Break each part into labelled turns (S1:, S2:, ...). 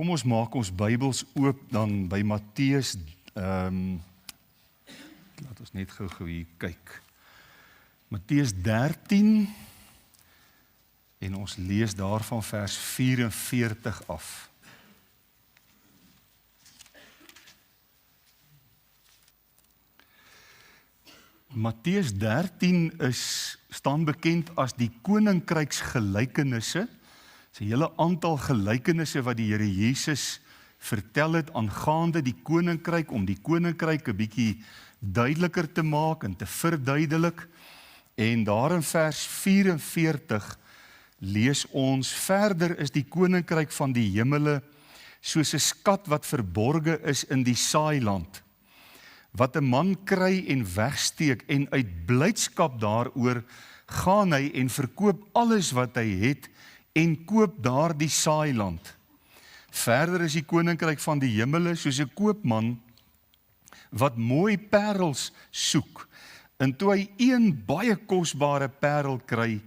S1: Kom ons maak ons Bybels oop dan by Matteus, laat ons net gou hier kyk. Matteus 13 en ons lees daarvan vers 44 af. Matteus 13 staan bekend as die koninkryksgelykenisse. Dis 'n hele aantal gelykenisse wat die Here Jesus vertel het aangaande die koninkryk, om die koninkryk 'n bietjie duideliker te maak en te verduidelik. En daar in vers 44 lees ons: verder is die koninkryk van die hemele soos 'n skat wat verborge is in die saailand, wat 'n man kry en wegsteek, en uit blydskap daaroor gaan hy en verkoop alles wat hy het en koop daar die saailand. Verder is die koninkryk van die hemele soos 'n koopman wat mooi parels soek, en toe hy een baie kosbare parel kry,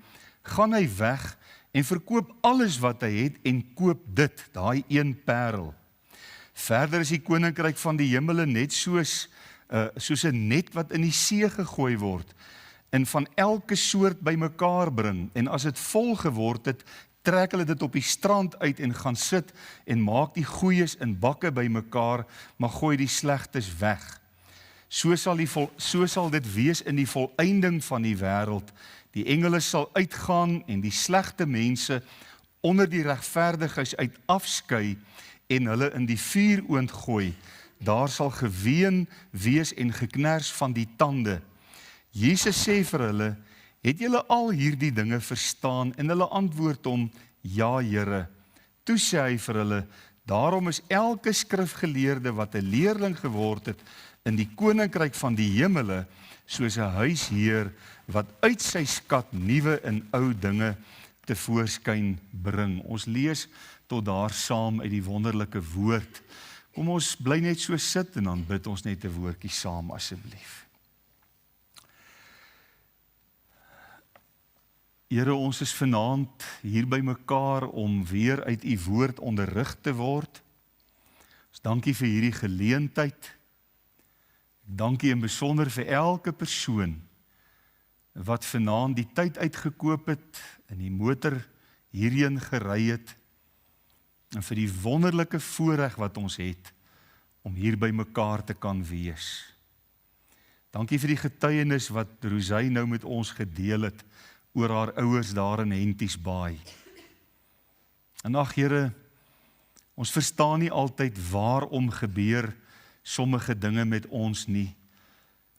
S1: gaan hy weg en verkoop alles wat hy het en koop dit, daai een parel. Verder is die koninkryk van die hemele net soos 'n net wat in die see gegooi word en van elke soort bymekaar bring, en as dit vol geword het, trek hulle dit op die strand uit en gaan sit en maak die goeies in bakke bymekaar, maar gooi die slegtes weg. So sal dit wees in die volëinding van die wêreld. Die engele sal uitgaan en die slegte mense onder die regverdiges uit afskei en hulle in die vuuroond gooi. Daar sal geween wees en geknars van die tande. Jesus sê vir hulle: het julle al hierdie dinge verstaan? En hulle antwoord hom: ja, Here. Toe sê hy vir hulle: daarom is elke skrifgeleerde wat 'n leerling geword het in die koninkryk van die hemele soos 'n huisheer wat uit sy skat nuwe en ou dinge tevoorskyn bring. Ons lees tot daar saam uit die wonderlike woord. Kom ons bly net so sit en dan bid ons net 'n woordjie saam asseblief. Here, ons is vanaand hier by mekaar om weer uit u woord onderrig te word. Ons dankie vir hierdie geleentheid. Dankie in besonder vir elke persoon wat vanaand die tyd uitgekoop het, in die motor hierheen gery het, en vir die wonderlike voorreg wat ons het om hier by mekaar te kan wees. Dankie vir die getuienis wat Rosy nou met ons gedeel het oor haar ouers daar in Henties Baai. En ag Here, ons verstaan nie altyd waarom gebeur sommige dinge met ons nie,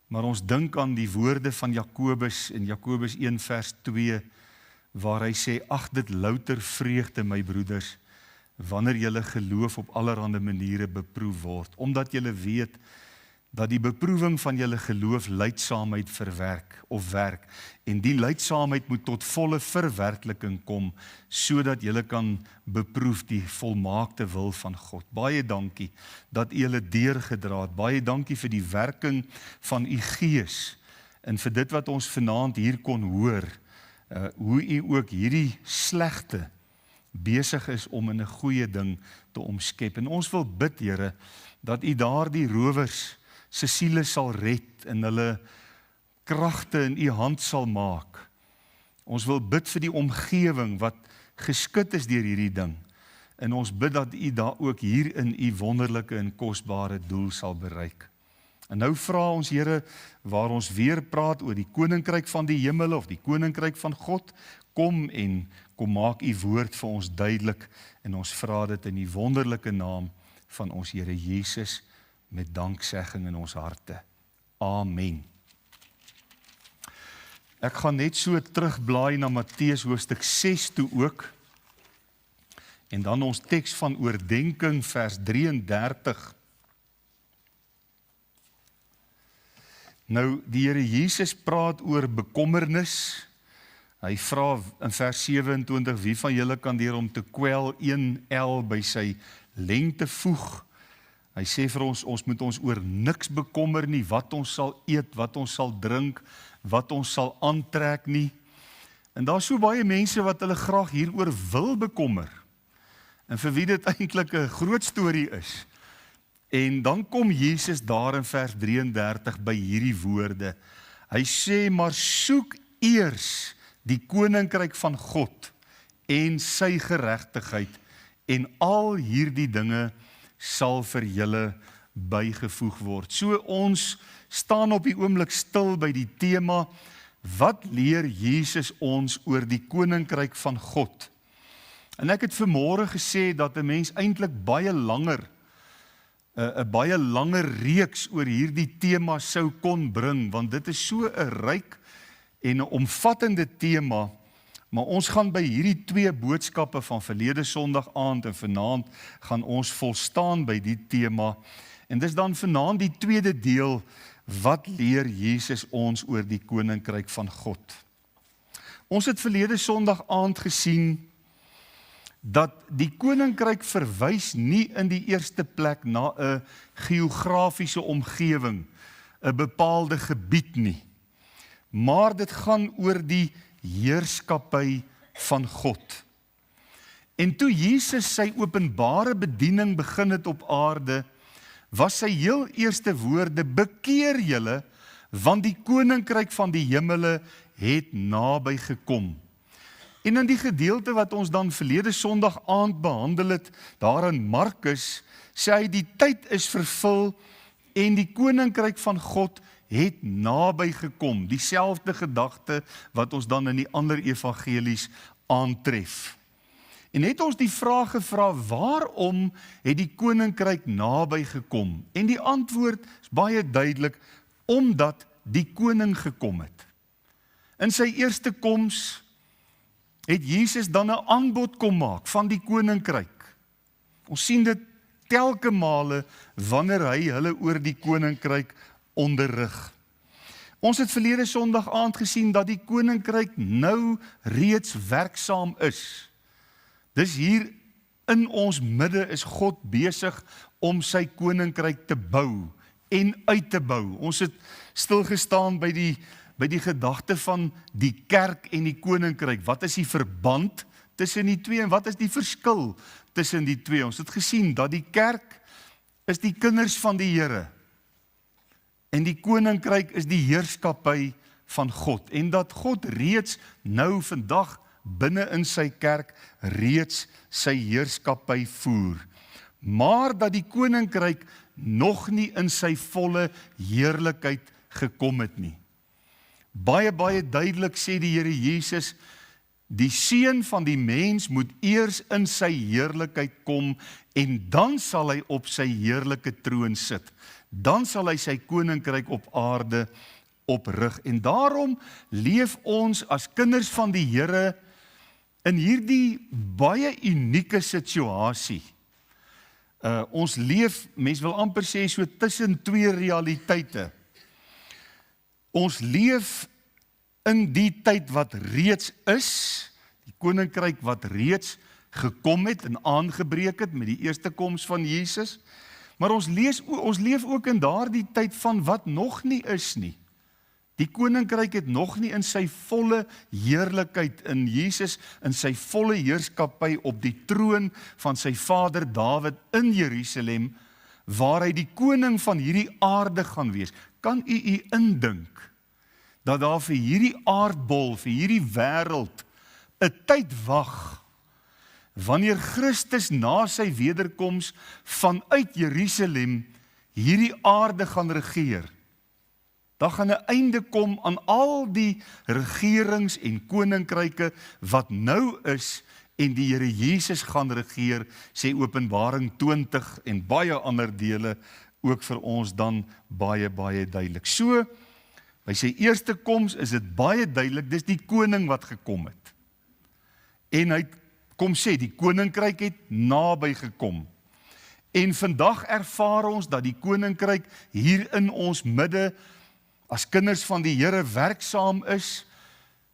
S1: maar ons dink aan die woorde van Jakobus in Jakobus 1 vers 2, waar hy sê: ag, dit louter vreugde, my broeders, wanneer julle geloof op allerhande maniere beproef word, omdat julle weet dat die beproewing van julle geloof lydsaamheid werk, en die lydsaamheid moet tot volle verwerkliking kom, sodat julle kan beproef die volmaakte wil van God. Baie dankie dat u julle deurgedra het. Baie dankie vir die werking van u Gees, en vir dit wat ons vanaand hier kon hoor, hoe u ook hierdie slegte besig is om in 'n goeie ding te omskep. En ons wil bid, Here, dat u daardie rowers se siele sal red en hulle kragte in u hand sal maak. Ons wil bid vir die omgewing wat geskit is deur hierdie ding. En ons bid dat u daar ook hier in u wonderlike en kosbare doel sal bereik. En nou vra ons, Here, waar ons weer praat oor die koninkryk van die hemele of die koninkryk van God, kom maak u woord vir ons duidelik, en ons vra dit in die wonderlike naam van ons Here Jesus met danksegging in ons harte. Amen. Ek gaan net so terugblaai na Matteus hoofstuk 6 toe ook, en dan ons teks van oordenking vers 33. Nou, die Here Jesus praat oor bekommernis. Hy vra in vers 27, wie van julle kan deur hom te kwel 1 el by sy lengte voeg? Hy sê vir ons, ons moet ons oor niks bekommer nie, wat ons sal eet, wat ons sal drink, wat ons sal aantrek nie. En daar is so baie mense wat hulle graag hieroor wil bekommer. en vir wie dit eintlik 'n groot storie is. En dan kom Jesus daar in vers 33 by hierdie woorde. Hy sê, maar soek eers die koninkryk van God en sy geregtigheid, en al hierdie dinge sal vir julle bygevoeg word. So ons staan op die oomblik stil by die tema, wat leer Jesus ons oor die koninkryk van God? En ek het vanmôre gesê dat 'n mens eintlik baie langer 'n baie langer reeks oor hierdie tema sou kon bring, want dit is so 'n ryk en 'n omvattende tema, maar ons gaan by hierdie twee boodskappe van verlede Sondag aand en vanaand gaan ons volstaan by die tema, en dis dan vanaand die tweede deel, wat leer Jesus ons oor die koninkryk van God? Ons het verlede Sondag aand gesien, dat die koninkryk verwys nie in die eerste plek na 'n geografiese omgewing, 'n bepaalde gebied nie, maar dit gaan oor die heerskappy van God. En toe Jesus sy openbare bediening begin het op aarde, was sy heel eerste woorde, bekeer julle, want die koninkryk van die hemele het naby gekom. En in die gedeelte wat ons dan verlede Sondag aand behandel het, daar in Markus, sê hy die tyd is vervul en die koninkryk van God het naby gekom. Dieselfde gedagte wat ons dan in die ander evangelies aantref. En het ons die vraag gevra, waarom het die koninkryk naby gekom? En die antwoord is baie duidelik, omdat die koning gekom het. In sy eerste koms het Jesus dan 'n aanbod kom maak van die koninkryk. Ons sien dit telke male wanneer hy hulle oor die koninkryk onderrig. Ons het verlede Sondag aand gesien dat die koninkryk nou reeds werksaam is. Dis hier in ons midde is God besig om sy koninkryk te bou en uit te bou. Ons het stilgestaan by die gedagte van die kerk en die koninkryk. Wat is die verband tussen die twee en wat is die verskil tussen die twee? Ons het gesien dat die kerk is die kinders van die Here en die koninkryk is die heerskappy van God, en dat God reeds nou vandag binne in sy kerk reeds sy heerskappy voer, maar dat die koninkryk nog nie in sy volle heerlikheid gekom het nie. Baie duidelik sê die Here Jesus, die seun van die mens moet eers in sy heerlikheid kom en dan sal hy op sy heerlike troon sit. Dan sal hy sy koninkryk op aarde oprig. En daarom leef ons as kinders van die Here in hierdie baie unieke situasie. Ons leef, mens wil amper sê, so tussen twee realiteite. Ons leef in die tyd wat reeds is, die koninkryk wat reeds gekom het en aangebreek het met die eerste koms van Jesus, maar ons leef ook in daardie tyd van wat nog nie is nie. Die koninkryk het nog nie in sy volle heerlikheid in Jesus, in sy volle heerskappy op die troon van sy vader Dawid in Jerusalem, waar hy die koning van hierdie aarde gaan wees. Kan u indink dat daar vir hierdie aardbol, vir hierdie wêreld 'n tyd wag wanneer Christus na sy wederkoms vanuit Jerusalem hierdie aarde gaan regeer? Daar gaan 'n einde kom aan al die regerings en koninkryke wat nou is en die Here Jesus gaan regeer, sê Openbaring 20 en baie ander dele ook vir ons dan baie duidelik. So, by sy eerste koms is dit baie duidelik, dis die koning wat gekom het. En hy kom sê, die koninkryk het naby gekom. En vandag ervaar ons dat die koninkryk hier in ons midde as kinders van die Here werksaam is.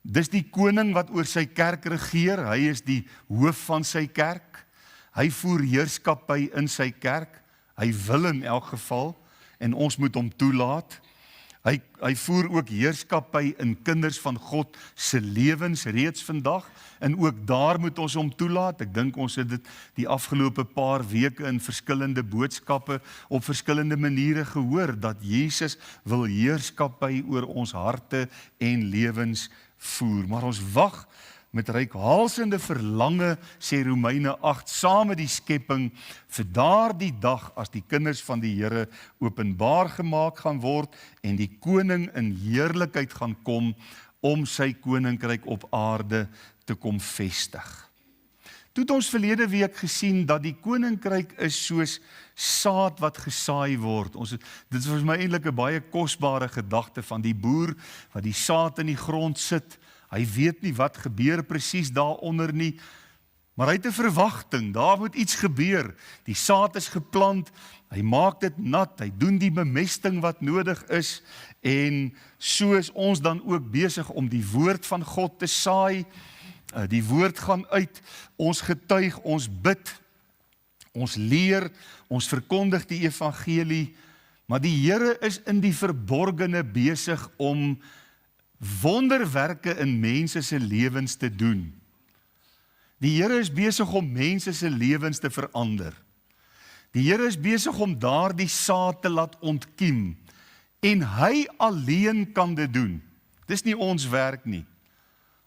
S1: Dis die koning wat oor sy kerk regeer, hy is die hoof van sy kerk, hy voer heerskappy in sy kerk, hy wil in elk geval, en ons moet hom toelaat. Hy voer ook heerskappy in kinders van God se lewens reeds vandag, en ook daar moet ons hom toelaat. Ek dink ons het dit die afgelope paar weke in verskillende boodskappe op verskillende maniere gehoor, dat Jesus wil heerskappy oor ons harte en lewens voer. Maar ons wag met reikhalsende verlange, sê Romeine 8, saam met die skepping, vir daardie dag as die kinders van die Here openbaar gemaak gaan word en die koning in heerlikheid gaan kom om sy koninkryk op aarde te kom vestig. Toe het ons verlede week gesien dat die koninkryk is soos saad wat gesaai word. Dit was vir my eintlik 'n baie kosbare gedagte van die boer wat die saad in die grond sit. Hy weet nie wat gebeur presies daaronder nie, maar hy het 'n verwagting, daar moet iets gebeur. Die saad is geplant, hy maak dit nat, hy doen die bemesting wat nodig is, en so is ons dan ook besig om die woord van God te saai. Die woord gaan uit, ons getuig, ons bid, ons leer, ons verkondig die evangelie, maar die Here is in die verborgene besig om wonderwerke in mense se lewens te doen. Die Here is besig om mense se lewens te verander. Die Here is besig om daardie saad te laat ontkiem, en hy alleen kan dit doen. Dis nie ons werk nie.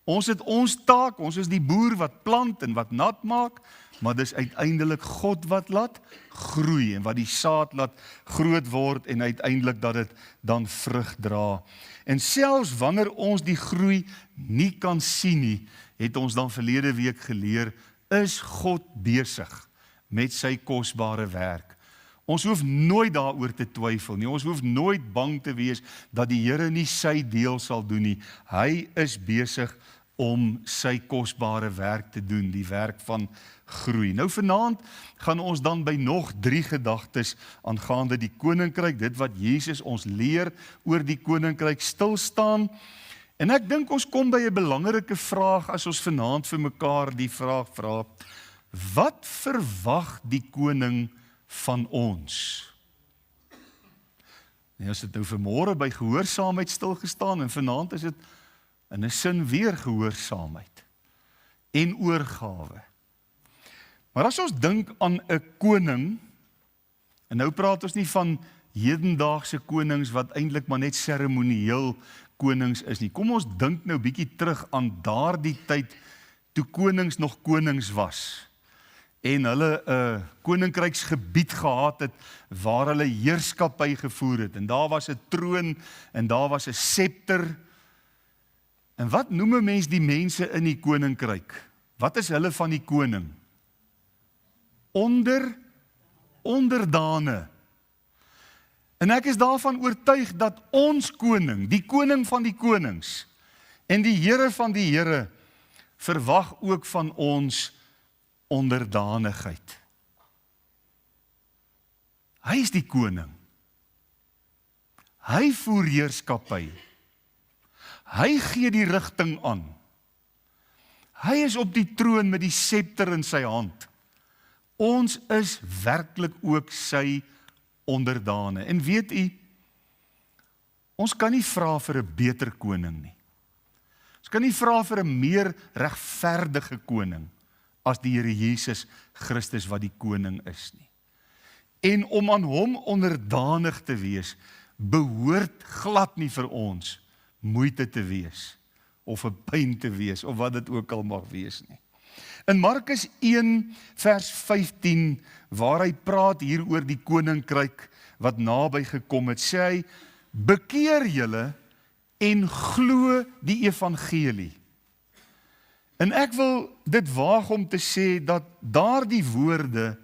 S1: Ons het ons taak, ons is die boer wat plant en wat nat maak, maar dis uiteindelik God wat laat groei en wat die saad laat groot word en uiteindelik dat dit dan vrug dra. En selfs wanneer ons die groei nie kan sien nie, het ons dan verlede week geleer, is God besig met sy kosbare werk. Ons hoef nooit daaroor te twyfel nie, ons hoef nooit bang te wees dat die Here nie sy deel sal doen nie. Hy is besig om sy kosbare werk te doen, die werk van groei. Nou vanaand gaan ons dan by nog 3 gedagtes aangaande die koninkryk, dit wat Jesus ons leer oor die koninkryk stil staan. En ek dink ons kom by 'n belangrike vraag as ons vanaand vir mekaar die vraag vra: wat verwag die koning van ons? En ons het nou vanmôre by gehoorsaamheid stil gestaan en vanaand is dit in 'n sin weer gehoorsaamheid en oorgawe. Maar as ons dink aan 'n koning, en nou praat ons nie van hedendaagse konings wat eintlik maar net seremonieel konings is nie. Kom ons dink nou bietjie terug aan daardie tyd toe konings nog konings was en hulle 'n koninkryksgebied gehad het waar hulle heerskappy gevoer het, en daar was 'n troon en daar was 'n scepter. En wat noem 'n mens die mense in die koninkryk? Wat is hulle van die koning? Onderdane. En ek is daarvan oortuig dat ons koning, die koning van die konings en die Here van die Here verwag ook van ons onderdanigheid. Hy is die koning. Hy voer heerskappy. Hy gee die rigting aan. Hy is op die troon met die scepter in sy hand. Ons is werklik ook sy onderdane. En weet u, ons kan nie vra vir 'n beter koning nie. Ons kan nie vra vir 'n meer regverdige koning as die Here Jesus Christus wat die koning is nie. En om aan hom onderdanig te wees, behoort glad nie vir ons moeite te wees, of 'n pyn te wees, of wat dit ook al mag wees nie. In Markus 1 vers 15, waar hy praat hier oor die koninkryk wat naby gekom het, sê hy, bekeer julle en glo die evangelie. En ek wil dit waag om te sê dat daardie woorde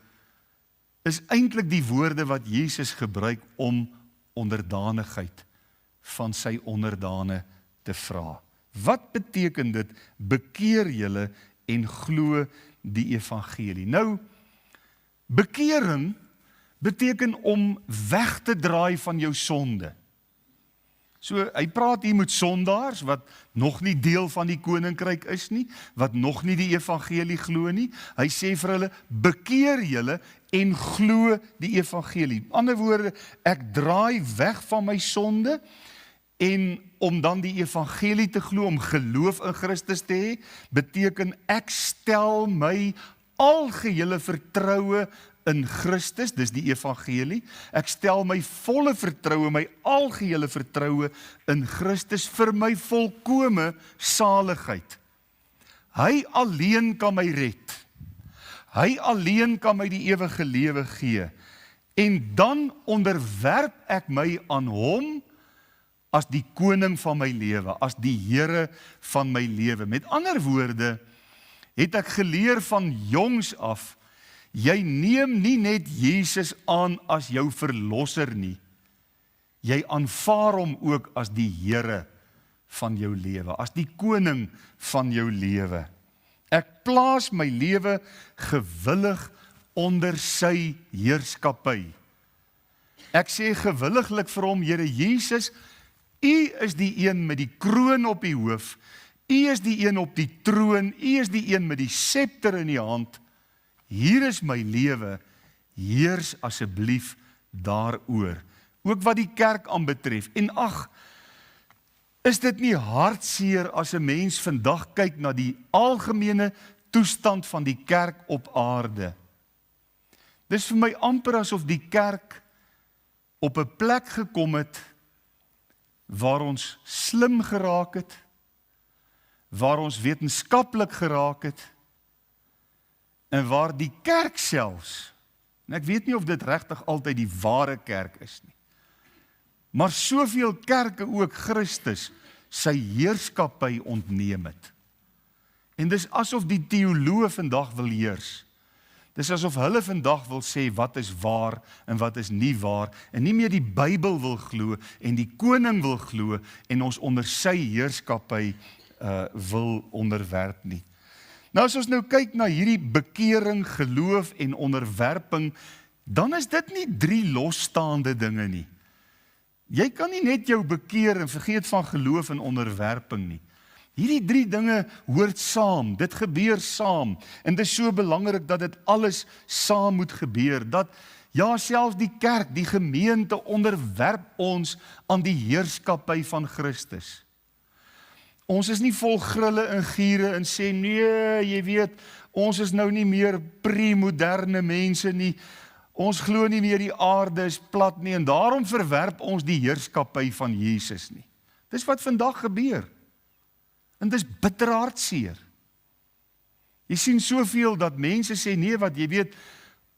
S1: is eintlik die woorde wat Jesus gebruik om onderdanigheid van sy onderdane te vra. Wat beteken dit, bekeer julle en glo die evangelie? Nou, bekering beteken om weg te draai van jou sonde. So, hy praat hier met sondaars wat nog nie deel van die koninkryk is nie, wat nog nie die evangelie glo nie. Hy sê vir hulle, bekeer julle en glo die evangelie. Met ander woorde, ek draai weg van my sonde, En om dan die evangelie te glo, om geloof in Christus te hê, beteken ek stel my algehele vertroue in Christus, dis die evangelie. Ek stel my volle vertroue, my algehele vertroue in Christus vir my volkome saligheid. Hy alleen kan my red. Hy alleen kan my die ewige lewe gee. En dan onderwerp ek my aan hom as die koning van my lewe, as die Here van my lewe. Met ander woorde, het ek geleer van jongs af, jy neem nie net Jesus aan as jou verlosser nie, jy aanvaar hom ook as die Here van jou lewe, as die koning van jou lewe. Ek plaas my lewe gewillig onder sy heerskappy. Ek sê gewilliglik vir hom, Here Jesus, U is die een met die kroon op die hoof, U is die een op die troon, U is die een met die scepter in die hand. Hier is my lewe, heers asseblief daaroor. Ook wat die kerk aanbetref. En ag, is dit nie hartseer as 'n mens vandag kyk na die algemene toestand van die kerk op aarde? Dis vir my amper asof die kerk op 'n plek gekom het waar ons slim geraak het, waar ons wetenskaplik geraak het, en waar die kerk selfs, en ek weet nie of dit regtig altyd die ware kerk is nie, maar soveel kerke ook Christus sy heerskappy ontneem het. En dis asof die teoloë vandag wil heers. Dis asof hulle vandag wil sê wat is waar en wat is nie waar, en nie meer die Bybel wil glo en die koning wil glo en ons onder sy heerskappy wil onderwerp nie. Nou as ons nou kyk na hierdie bekering, geloof en onderwerping, dan is dit nie 3 losstaande dinge nie. Jy kan nie net jou bekeer en vergeet van geloof en onderwerping nie. Hierdie 3 dinge hoort saam, dit gebeur saam, en dit is so belangrik dat dit alles saam moet gebeur, dat ja, selfs die kerk, die gemeente onderwerp ons aan die heerskappy van Christus. Ons is nie vol grille en giere en sê, nee, jy weet, ons is nou nie meer pre-moderne mense nie, ons glo nie meer die aarde is plat nie, en daarom verwerp ons die heerskappy van Jesus nie. Dis wat vandag gebeur. En dis bitter hartseer. Jy sien soveel dat mense sê, nee, wat jy weet,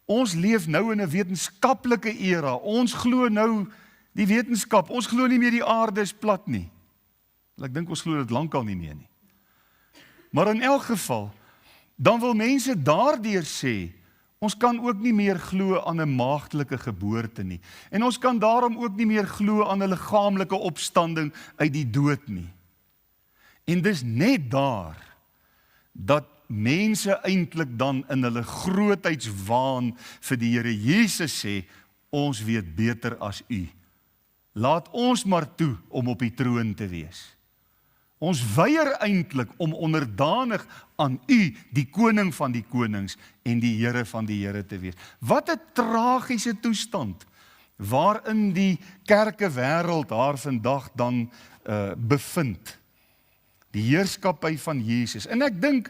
S1: ons leef nou in 'n wetenskaplike era, ons glo nou die wetenskap, ons glo nie meer die aarde is plat nie. Ek dink ons glo dit lankal nie meer nie. Maar in elk geval, dan wil mense daardeur sê, ons kan ook nie meer glo aan 'n maagdelike geboorte nie. En ons kan daarom ook nie meer glo aan 'n liggaamlike opstanding uit die dood nie. En dis net daar dat mense eintlik dan in hulle grootheidswaan vir die Here Jesus sê, ons weet beter as u. Laat ons maar toe om op die troon te wees. Ons weier eintlik om onderdanig aan u, die koning van die konings en die Here van die Here te wees. Wat 'n tragiese toestand waarin die kerkewêreld haar vandag dan bevind. Die heerskappy van Jesus. En ek dink,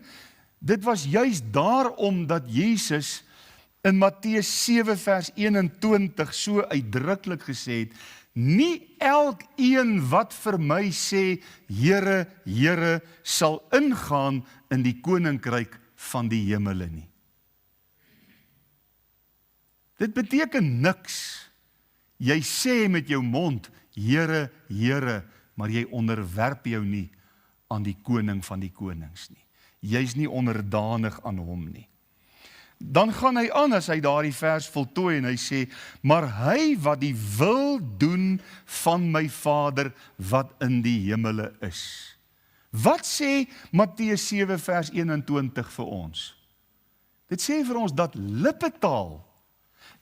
S1: dit was juis daarom dat Jesus in Matteus 7 vers 21 so uitdruklik gesê het, nie elkeen wat vir my sê, Here, Here, sal ingaan in die koninkryk van die hemele nie. Dit beteken niks. Jy sê met jou mond, Here, Here, maar jy onderwerp jou nie aan die koning van die konings nie. Jy's nie onderdanig aan hom nie. Dan gaan hy aan as hy daardie vers voltooi en hy sê, maar hy wat die wil doen van my Vader wat in die hemele is. Wat sê Matteus 7 vers 21 vir ons? Dit sê vir ons dat lippetaal,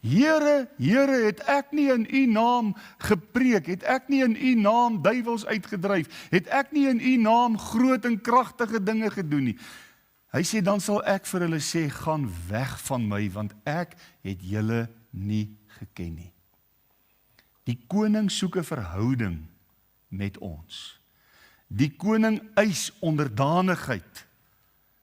S1: Here, Here, het ek nie in u naam gepreek, het ek nie in u naam duiwels uitgedryf, het ek nie in u naam groot en kragtige dinge gedoen nie. Hy sê, dan sal ek vir hulle sê, gaan weg van my, want ek het julle nie geken nie. Die koning soek 'n verhouding met ons. Die koning eis onderdanigheid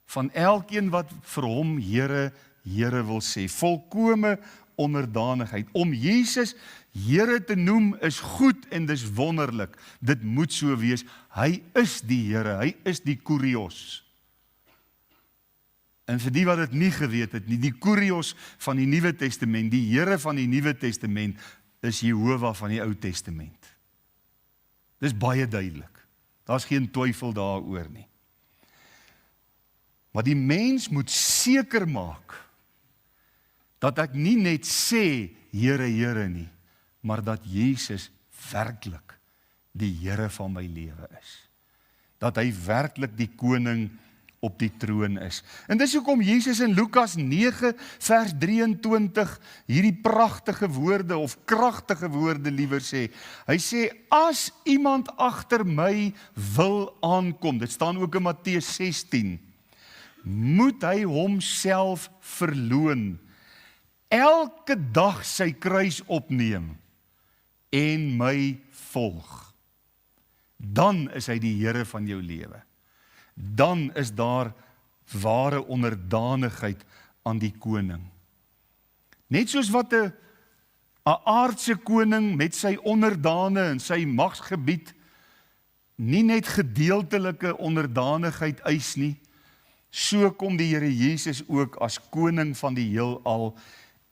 S1: van elkeen wat vir hom Here, Here wil sê. Volkome onderdanigheid. Om Jesus Here te noem is goed en dis wonderlik. Dit moet so wees. Hy is die Here, hy is die Kurios. En vir die wat dit nie geweet het nie, die Kurios van die Nuwe Testament, die Here van die Nuwe Testament, is Jehova van die Ou Testament. Dis baie duidelik. Daar's geen twyfel daaroor nie. Maar die mens moet seker maak dat ek nie net sê Here, Here nie, maar dat Jesus werklik die Here van my lewe is. Dat hy werklik die koning op die troon is. En dis hoekom Jesus in Lukas 9 vers 23 hierdie pragtige woorde of kragtige woorde liewer sê. Hy sê, as iemand agter my wil aankom, dit staan ook in Matteus 16, moet hy homself verloon, elke dag sy kruis opneem en my volg. Dan is hy die Here van jou lewe. Dan is daar ware onderdanigheid aan die koning. Net soos wat 'n aardse koning met sy onderdane en sy magsgebied nie net gedeeltelike onderdanigheid eis nie, so kom die Here Jesus ook as koning van die heelal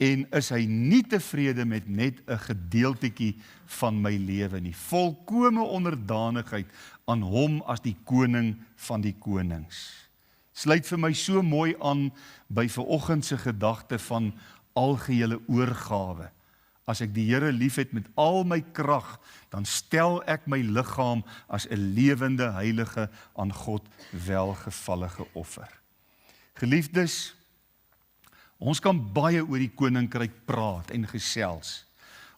S1: en is hy nie tevrede met net 'n gedeeltetjie van my lewe nie. Volkome onderdanigheid aan hom as die koning van die konings. Sluit vir my so mooi aan by vanoggend se gedagte van algehele oorgawe. As ek die Here liefhet met al my krag, dan stel ek my liggaam as 'n lewende heilige aan God welgevallige offer. Geliefdes, ons kan baie oor die koninkryk praat en gesels.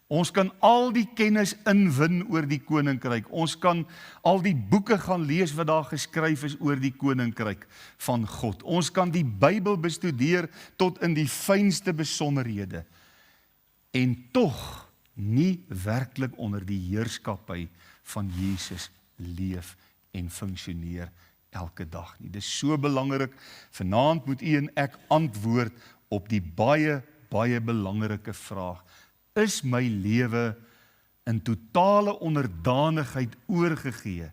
S1: Ons kan al die kennis inwin oor die koninkryk. Ons kan al die boeke gaan lees wat daar geskryf is oor die koninkryk van God. Ons kan die Bybel bestudeer tot in die fynste besonderhede. En tog nie werklik onder die heerskappy van Jesus leef en funksioneer elke dag nie. Dit is so belangrik. Vanaand moet u en ek antwoord op die baie belangrike vraag. Is my lewe in totale onderdanigheid oorgegee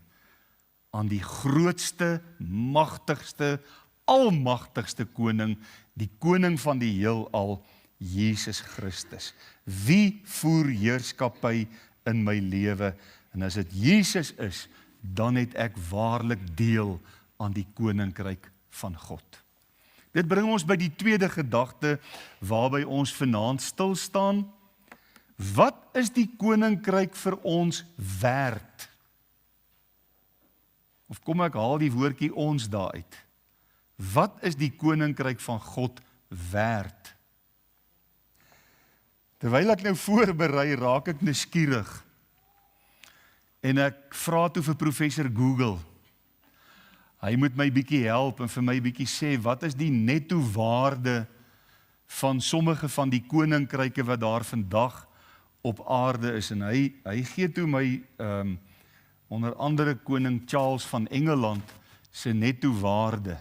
S1: aan die grootste, magtigste, almagtigste koning, die koning van die heelal, Jesus Christus? Wie voer heerskappy in my lewe? En as dit Jesus is, dan het ek waarlik deel aan die koninkryk van God. Dit bring ons by die tweede gedagte waarby ons vanaand stil staan. Wat is die koninkryk vir ons werd? Of kom ek haal die woordjie ons daar uit? Wat is die koninkryk van God werd? Terwyl ek nou voorberei, raak ek nuuskierig. En ek vra toe vir professor Google. Hy moet my bietjie help en vir my bietjie sê, wat is die netto waarde van sommige van die koninkryke wat daar vandag op aarde is? En hy gee toe my onder andere koning Charles van Engeland se netto waarde.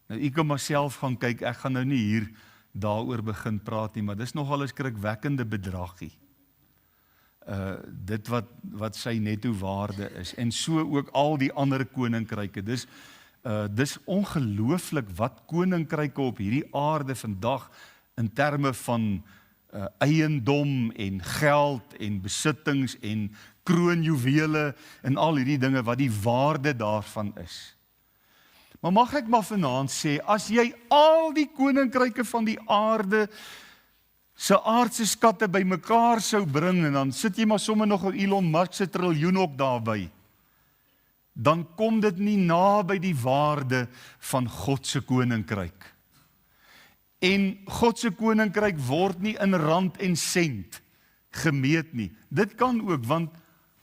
S1: Nou u kan maar self gaan kyk, ek gaan nou nie hier daaroor begin praat nie, maar dis nogal 'n skrikwekkende bedragie. Dit wat sy netto waarde is, en so ook al die ander koninkryke. Dis ongelooflik wat koninkryke op hierdie aarde vandag in terme van eiendom en geld en besittings en kroonjuwele en al hierdie dinge wat die waarde daarvan is. Maar mag ek maar vanaand sê, as jy al die koninkryke van die aarde se aardse skatte bymekaar sou bring, en dan sit jy maar sommer nog 'n Elon Musk se triljoen ook daarby, dan kom dit nie naby die waarde van God se koninkryk. En God se koninkryk word nie in rand en sent gemeet nie. Dit kan ook, want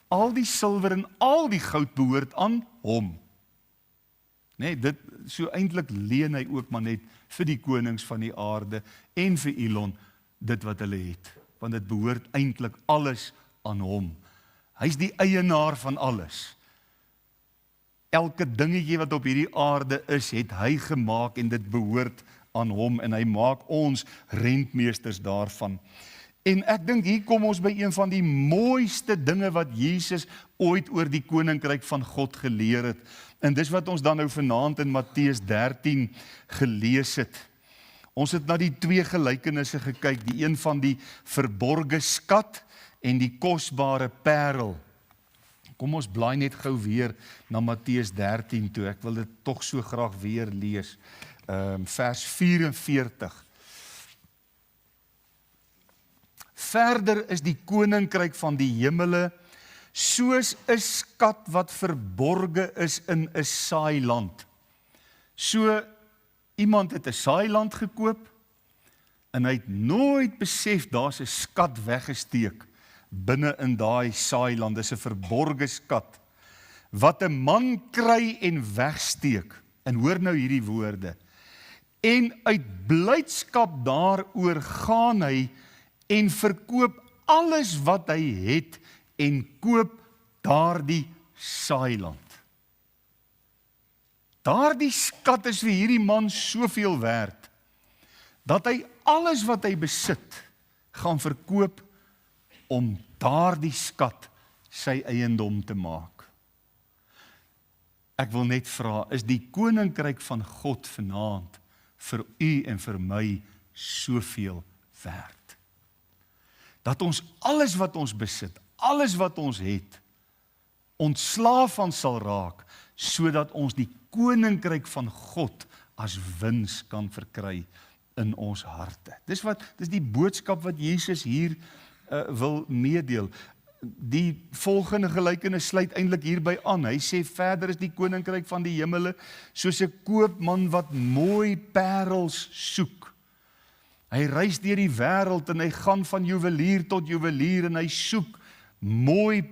S1: al die silwer en al die goud behoort aan hom. Nee, dit so eintlik leen hy ook maar net vir die konings van die aarde en vir Elon dit wat hulle het, want dit behoort eintlik alles aan hom. Hy's die eienaar van alles. Elke dingetjie wat op hierdie aarde is, het hy gemaak en dit behoort aan hom en hy maak ons rentmeesters daarvan. En ek dink hier kom ons by een van die mooiste dinge wat Jesus ooit oor die koninkryk van God geleer het. En dis wat ons dan nou vanaand in Matteus 13 gelees het. Ons het na die twee gelykenisse gekyk, die een van die verborge skat en die kosbare parel. Kom ons blaai net gou weer na Matteus 13 toe, ek wil dit tog so graag weer lees. Vers 44. Verder is die koninkryk van die hemele soos 'n skat wat verborge is in 'n saailand. So iemand het 'n saailand gekoop en hy het nooit besef daar's 'n skat weggesteek binne in daai saailand. Dis 'n verborge skat wat 'n man kry en wegsteek. En hoor nou hierdie woorde. En uit blydskap daaroor gaan hy en verkoop alles wat hy het en koop daardie saailand. Daardie skat is vir hierdie man soveel werd, dat hy alles wat hy besit, gaan verkoop om daardie skat sy eiendom te maak. Ek wil net vra, is die koninkryk van God vanaand vir u en vir my soveel werd? Dat ons alles wat ons besit, alles wat ons het, ontslaaf van sal raak, sodat ons die koninkryk van God as wins kan verkry in ons harte. Dis die boodskap wat Jesus hier wil meedeel. Die volgende gelykenis sluit eintlik hierby aan. Hy sê verder is die koninkryk van die hemele soos 'n koopman wat mooi parels soek. Hy reis deur die wêreld en hy gaan van juwelier tot juwelier en hy soek mooi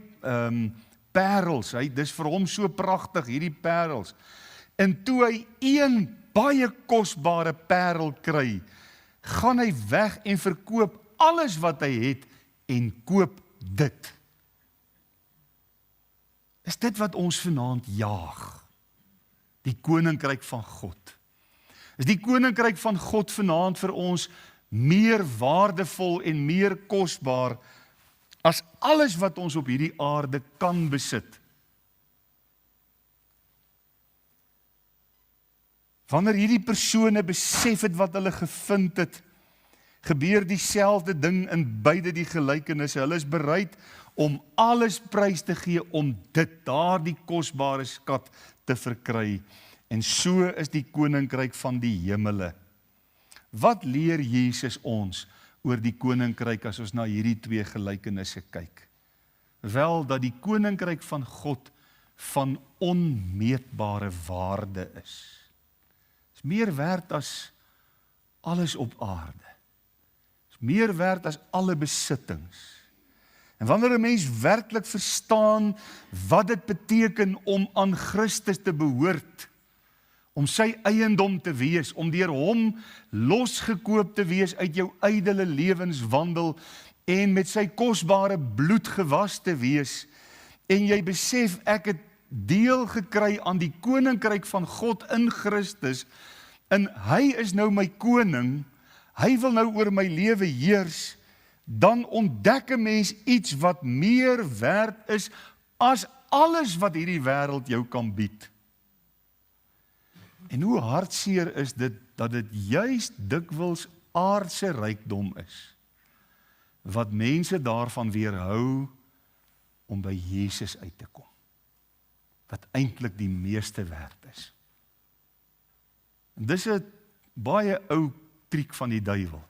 S1: parels. Dis vir hom so pragtig, hierdie parels. En toe hy een baie kosbare parel kry, gaan hy weg en verkoop alles wat hy het en koop dit. Is dit wat ons vanaand jaag? Die koninkryk van God. Is die koninkryk van God vanaand vir ons meer waardevol en meer kosbaar as alles wat ons op hierdie aarde kan besit? Wanneer hierdie persone besef het wat hulle gevind het, gebeur dieselfde ding in beide die gelykenisse. Hulle is bereid om alles prys te gee om daardie kosbare skat te verkry. En so is die koninkryk van die hemele. Wat leer Jesus ons oor die koninkryk as ons na hierdie twee gelykenisse kyk? Wel, dat die koninkryk van God van onmeetbare waarde is. Is meer werd as alles op aarde. Is meer werd as alle besittings. En wanneer 'n mens werklik verstaan wat dit beteken om aan Christus te behoort, om sy eiendom te wees, om deur hom losgekoop te wees uit jou ydelle lewenswandel en met sy kosbare bloed gewas te wees, en jy besef ek het deel gekry aan die koninkryk van God in Christus, en hy is nou my koning, hy wil nou oor my lewe heers, dan ontdek 'n mens iets wat meer werd is as alles wat hierdie wêreld jou kan bied. En hoe hartseer is dit, dat dit juist dikwels aardse rykdom is, wat mense daarvan weerhou om by Jesus uit te kom, wat eintlik die meeste werd is. En dis 'n baie ou triek van die duiwel,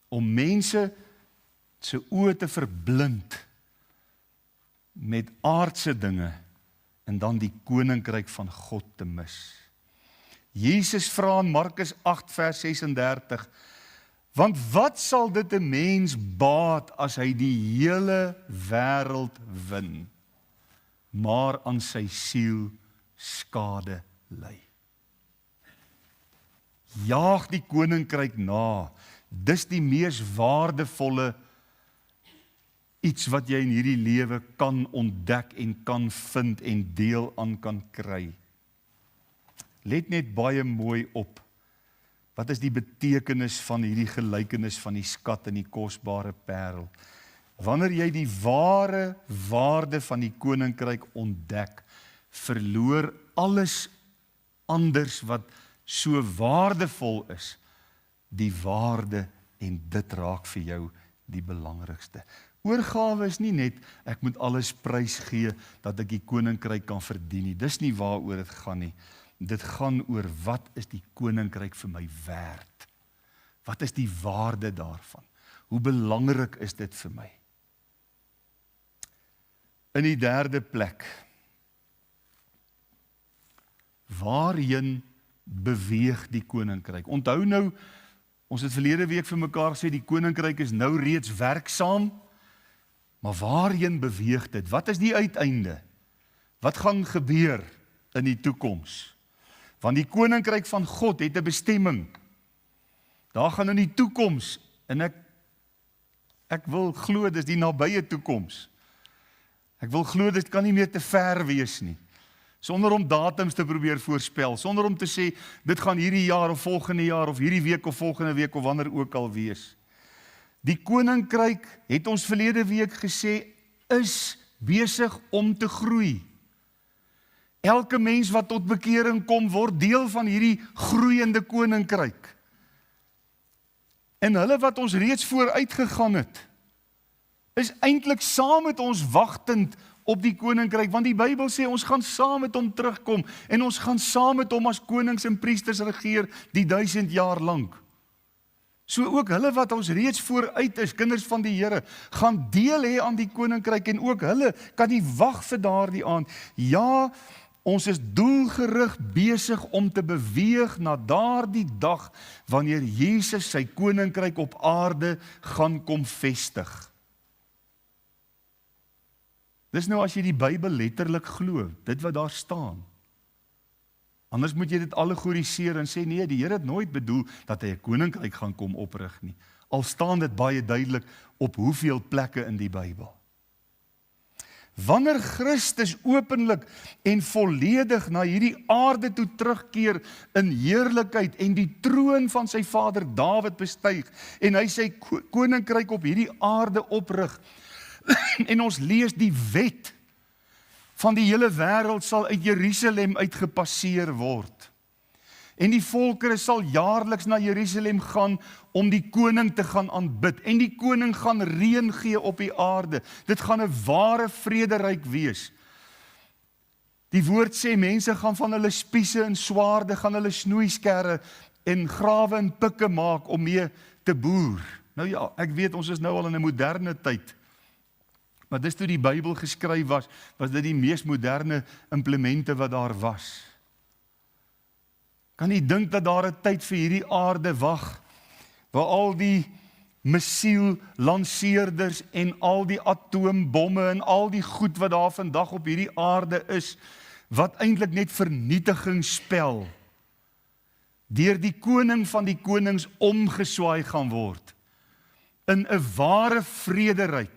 S1: om mense se oë te verblind met aardse dinge, en dan die koninkryk van God te mis. Jesus vra in Markus 8 vers 36, want wat sal dit 'n mens baat as hy die hele wêreld win, maar aan sy siel skade ly? Jaag die koninkryk na, dis die mees waardevolle iets wat jy in hierdie lewe kan ontdek en kan vind en deel aan kan kry. Let net baie mooi op. Wat is die betekenis van hierdie gelykenis van die skat en die kosbare parel? Wanneer jy die ware waarde van die koninkryk ontdek, verloor alles anders wat so waardevol is, die waarde en dit raak vir jou die belangrikste. Oorgawe is nie net, ek moet alles prys gee, dat ek die koninkryk kan verdien nie. Dis nie waaroor dit gaan nie. Dit gaan oor wat is die koninkryk vir my werd? Wat is die waarde daarvan? Hoe belangrik is dit vir my? In die derde plek, waarheen beweeg die koninkryk? Onthou nou, ons het verlede week vir mekaar gesê, die koninkryk is nou reeds werksaam, maar waarheen beweeg dit? Wat is die uiteinde? Wat gaan gebeur in die toekoms? Want die koninkryk van God het 'n bestemming. Daar gaan in die toekoms, en ek wil glo dis die nabye toekoms. Ek wil glo dit kan nie meer te ver wees nie. Sonder om datums te probeer voorspel, sonder om te sê, dit gaan hierdie jaar of volgende jaar, of hierdie week of volgende week, of wanneer ook al wees. Die koninkryk, het ons verlede week gesê, is besig om te groei. Elke mens wat tot bekering kom, word deel van hierdie groeiende koninkryk. En hulle wat ons reeds vooruit gegaan het, is eintlik saam met ons wagtend op die koninkryk, want die Bybel sê ons gaan saam met hom terugkom en ons gaan saam met hom as konings en priesters regeer die 1000 jaar lank. So ook hulle wat ons reeds vooruit is, kinders van die Here, gaan deel hê aan die koninkryk en ook hulle kan nie wag vir daardie aand. Ja, ons is doelgerig besig om te beweeg na daardie dag wanneer Jesus sy koninkryk op aarde gaan kom vestig. Dis nou as jy die Bybel letterlik glo, dit wat daar staan. Anders moet jy dit allegoriseer en sê, nee, die Here het nooit bedoel dat hy 'n koninkryk gaan kom oprig nie. Al staan dit baie duidelik op hoeveel plekke in die Bybel. Wanneer Christus openlik en volledig na hierdie aarde toe terugkeer in heerlikheid en die troon van sy vader Dawid bestyg en hy sy koninkryk op hierdie aarde oprig, en ons lees die wet van die hele wêreld sal uit Jerusalem uitgepasseer word. En die volkere sal jaarliks na Jerusalem gaan om die koning te gaan aanbid. En die koning gaan reën gee op die aarde. Dit gaan 'n ware vrederyk wees. Die woord sê mense gaan van hulle spiese en swaarde, gaan hulle snoeiskerre en grawe en pikke maak om mee te boer. Nou ja, ek weet ons is nou al in 'n moderne tyd. Maar dis toe die Bybel geskryf was dit die mees moderne implemente wat daar was. Kan jy dink dat daar 'n tyd vir hierdie aarde wag, waar al die missiellanseerders en al die atoombomme en al die goed wat daar vandag op hierdie aarde is, wat eintlik net vernietiging spel, deur die koning van die konings omgeswaai gaan word, in 'n ware vrederyk.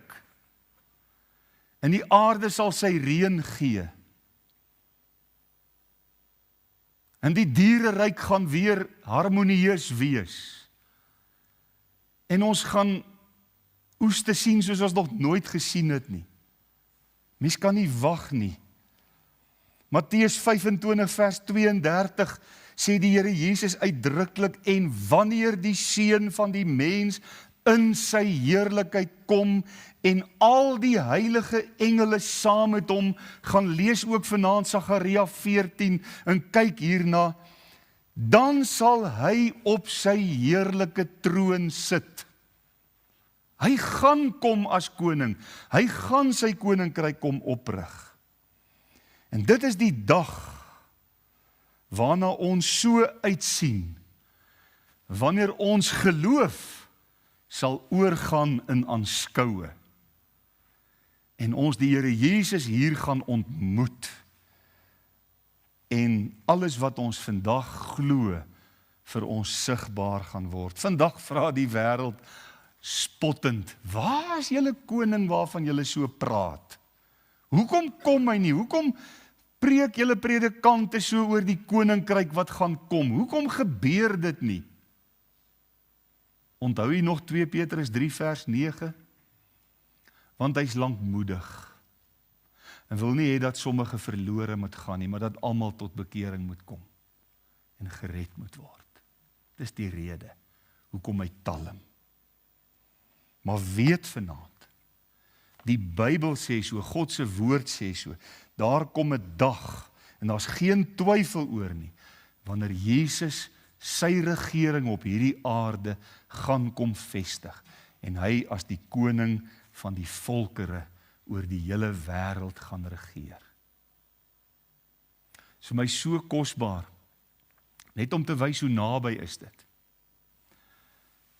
S1: En die aarde sal sy reën gee. En die diereryk gaan weer harmonieus wees. En ons gaan oes te sien soos ons nog nooit gesien het nie. Mens kan nie wag nie. Matteus 25 vers 32 sê die Here Jesus uitdruklik, en wanneer die Seun van die mens in sy heerlikheid kom en al die heilige engele saam met hom, gaan lees ook vanaand Sagaria 14 en kyk hierna, dan sal hy op sy heerlike troon sit. Hy gaan kom as koning, hy gaan sy koninkryk kom oprig. En dit is die dag waarna ons so uitsien, wanneer ons geloof sal oorgaan in aanskoue. En ons die Here Jesus hier gaan ontmoet. En alles wat ons vandag glo, vir ons sigbaar gaan word. Vandag vra die wêreld, spottend, waar is julle koning waarvan julle so praat? Hoekom kom hy nie? Hoekom preek julle predikante so oor die koninkryk wat gaan kom? Hoekom gebeur dit nie? Onthou jy nog 2 Petrus 3 vers 9? Want hy's lankmoedig en wil nie hê dat sommige verlore moet gaan nie, maar dat almal tot bekering moet kom en gered moet word. Dis die rede hoekom hy talm. Maar weet vanaand, die Bybel sê so, God se woord sê so, daar kom 'n dag, en daar's geen twyfel oor nie, wanneer Jesus sy regering op hierdie aarde gaan kom vestig, en hy as die koning van die volkere oor die hele wêreld gaan regeer. Dis vir my so kosbaar, net om te wys hoe naby is dit.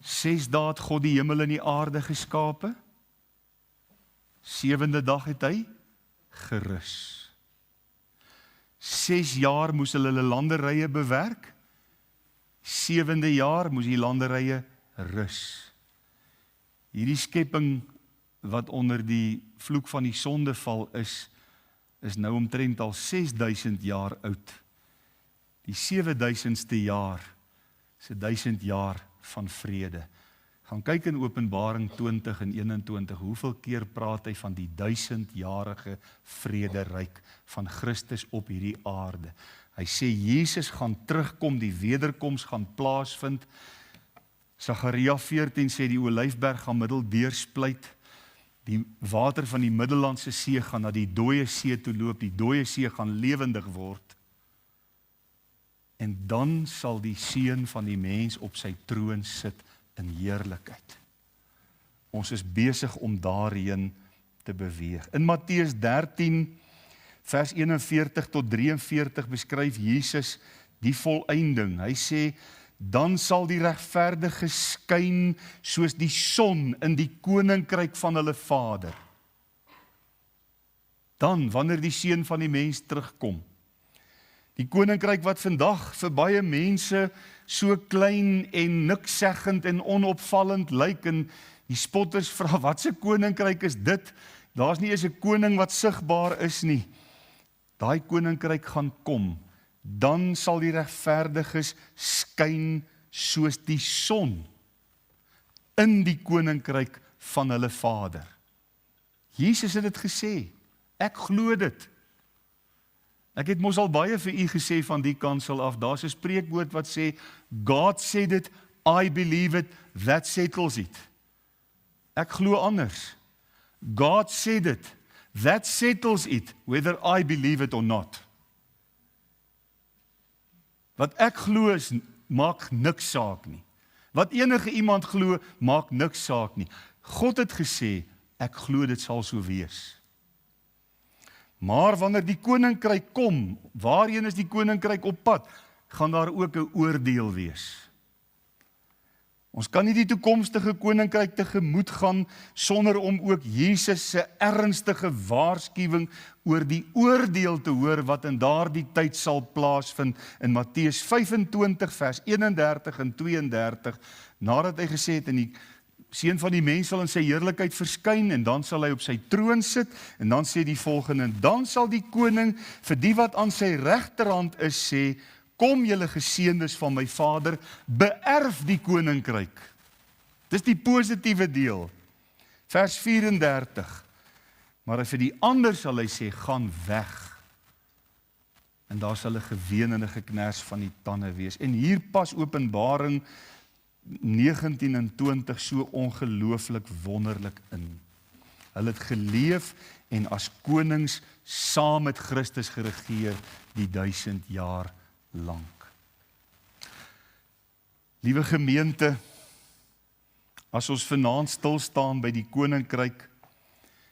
S1: 6 dae het God die hemel en die aarde geskape, 7de dag het hy gerus. 6 jaar moes hulle landerye bewerk, 7de jaar moes die landerye rus. Hierdie skepping wat onder die vloek van die sondeval is nou omtrent al 6000 jaar oud. Die 7000ste jaar is 1000 jaar van vrede. Gaan kyk in Openbaring 20 en 21, hoeveel keer praat hy van die 1000-jarige vrederyk van Christus op hierdie aarde. Hy sê Jesus gaan terugkom, die wederkoms gaan plaasvind. Sagaria 14 sê die Olyfberg gaan middeldeurspleit. Die water van die Middellandse See gaan na die dooie see toe loop, die dooie see gaan lewendig word. En dan sal die Seun van die mens op sy troon sit in heerlikheid. Ons is besig om daarheen te beweeg. In Matteus 13, vers 41 tot 43 beskryf Jesus die volëinding. Hy sê, dan sal die regverdige skyn soos die son in die koninkryk van hulle Vader. Dan, wanneer die Seun van die mens terugkom, die koninkryk wat vandag vir baie mense so klein en nikszeggend en onopvallend lyk, en die spotters vra, wat se koninkryk is dit? Daar's nie eens 'n koning wat sigbaar is nie. Daai koninkryk gaan kom, dan sal die regverdiges skyn soos die son in die koninkryk van hulle Vader. Jesus het dit gesê, ek glo dit. Ek het mos al baie vir u gesê van die kansel af, daar's 'n spreekwoord wat sê, God said it, I believe it, that settles it. Ek glo anders. God said it, that settles it, whether I believe it or not. Wat ek glo is, maak niks saak nie. Wat enige iemand glo, maak niks saak nie. God het gesê, ek glo dit sal so wees. Maar wanneer die koninkryk kom, waarheen is die koninkryk op pad, gaan daar ook 'n oordeel wees. Ons kan nie die toekomstige koninkryk tegemoet gaan sonder om ook Jesus se ernstige waarskuwing oor die oordeel te hoor wat in daardie tyd sal plaasvind in Matteus 25 vers 31 en 32, nadat hy gesê het, en die Seun van die mens sal in sy heerlikheid verskyn, en dan sal hy op sy troon sit, en dan sê die volgende, en dan sal die koning vir die wat aan sy regterhand is sê, kom julle geseëndes van my Vader, beerf die koninkryk. Dis die positiewe deel. Vers 34. Maar vir die ander sal hy sê, gaan weg. En daar sal 'n geween en 'n geknars van die tande wees. En hier pas Openbaring 19 en 20 so ongelooflik wonderlik in. Hulle het geleef en as konings saam met Christus geregeer die 1000 jaar lank. Liewe gemeente, as ons vanaand stil staan by die koninkryk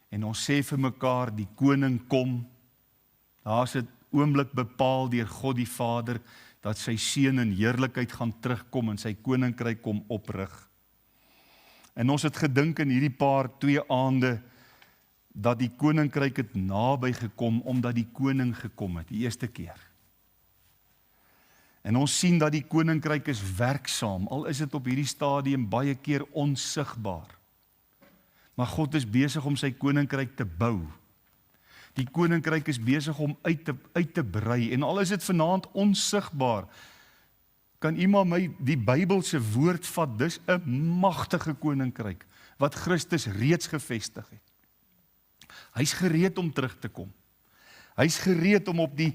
S1: en ons sê vir mekaar die koning kom, daar's 'n oomblik bepaal deur God die Vader dat sy seun in heerlikheid gaan terugkom en sy koninkryk kom oprig. En ons het gedink in hierdie paar 2 aande dat die koninkryk het naby gekom omdat die koning gekom het, die eerste keer. En ons sien dat die koninkryk is werksaam, al is dit op hierdie stadium baie keer onsigbaar. Maar God is besig om sy koninkryk te bou. Die koninkryk is besig om uit te brei, en al is dit vanaand onsigbaar, kan iemand my die Bybelse woord vat, dis 'n magtige koninkryk, wat Christus reeds gevestig het. Hy's gereed om terug te kom. Hy's gereed om op die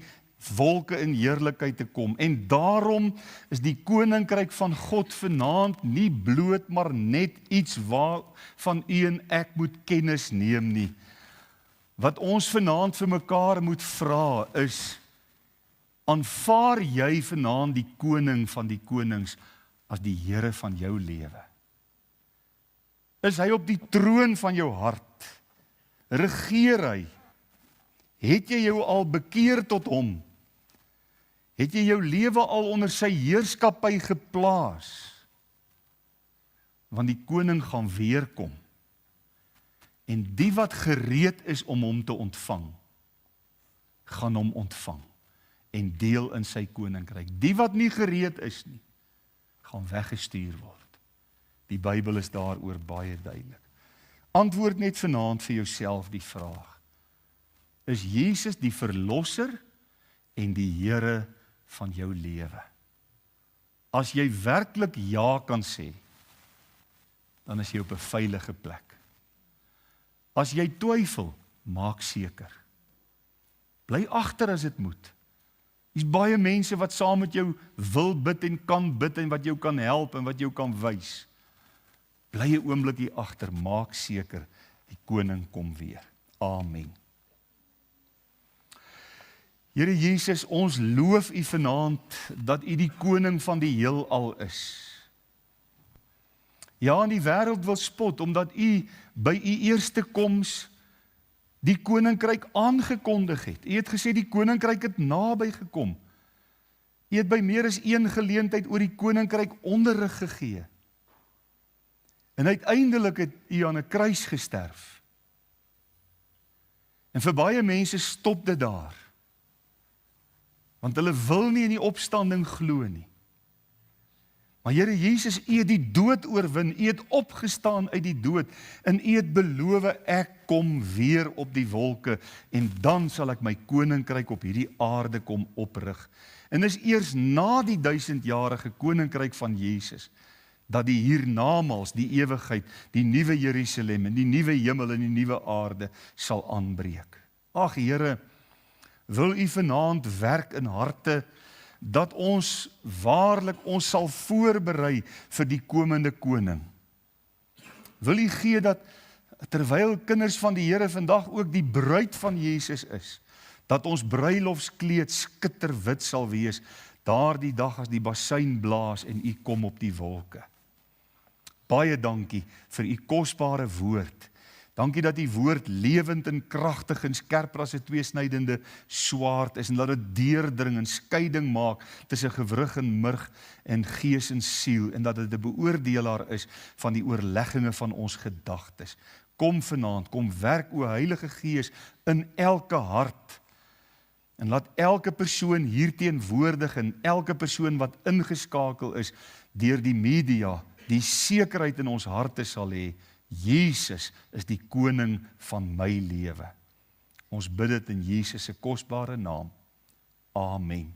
S1: wolke in heerlikheid te kom, en daarom is die koninkryk van God vanaand nie bloot maar net iets waarvan u en ek moet kennis neem nie. Wat ons vanaand vir mekaar moet vra is, aanvaar jy vanaand die koning van die konings as die Here van jou lewe? Is hy op die troon van jou hart? Regeer hy? Het jy jou al bekeer tot hom? Het jy jou lewe al onder sy heerskappy geplaas? Want die koning gaan weer kom. En die wat gereed is om hom te ontvang, gaan hom ontvang en deel in sy koninkryk. Die wat nie gereed is nie, gaan weggestuur word. Die Bybel is daaroor baie duidelik. Antwoord net vanaand vir jouself die vraag: is Jesus die verlosser en die Here van jou lewe? As jy werklik ja kan sê, dan is jy op 'n veilige plek. As jy twyfel, maak seker. Bly agter as dit moet. Daar's baie mense wat saam met jou wil bid en kan bid en wat jou kan help en wat jou kan wys. Bly 'n oomblik hier agter, maak seker, die koning kom weer. Amen. Here Jesus, ons loof u vanaand dat u die koning van die heelal is. Ja, en die wêreld wil spot, omdat u by u eerste koms die koninkryk aangekondig het. U het gesê die koninkryk het naby gekom. U het by meer as een geleentheid oor die koninkryk onderrig gegee. En uiteindelik het u aan 'n kruis gesterf. En vir baie mense stop dit daar. Want hulle wil nie in die opstanding glo nie. Maar Here Jesus, u het die dood oorwin, u het opgestaan uit die dood, en u het beloof, ek kom weer op die wolke, en dan sal ek my koninkryk op hierdie aarde kom oprig. En is eers na die 1000-jarige koninkryk van Jesus, dat die hiernamaals, die ewigheid, die nuwe Jerusalem, en die nuwe hemel en die nuwe aarde sal aanbreek. Ag Here, wil u vanaand werk in harte, dat ons waarlik ons sal voorberei vir die komende koning. Wil u gee dat terwyl kinders van die Here vandag ook die bruid van Jesus is, dat ons bruilofskleed skitterwit sal wees, daardie dag as die basuin blaas en u kom op die wolke. Baie dankie vir u kosbare woord. Dankie dat die woord lewend en kragtig en skerper as 'n tweesnydende swaard is, en dat dit deurdring en skeiding maak tussen gewrig en murg en gees en siel, en dat dit 'n beoordelaar is van die oorlegginge van ons gedagtes. Kom vanaand, kom werk o Heilige Gees in elke hart, en laat elke persoon hier teenwoordig en elke persoon wat ingeskakel is deur die media, die sekerheid in ons harte sal hê, Jesus is die koning van my lewe. Ons bid dit in Jesus se kosbare naam. Amen.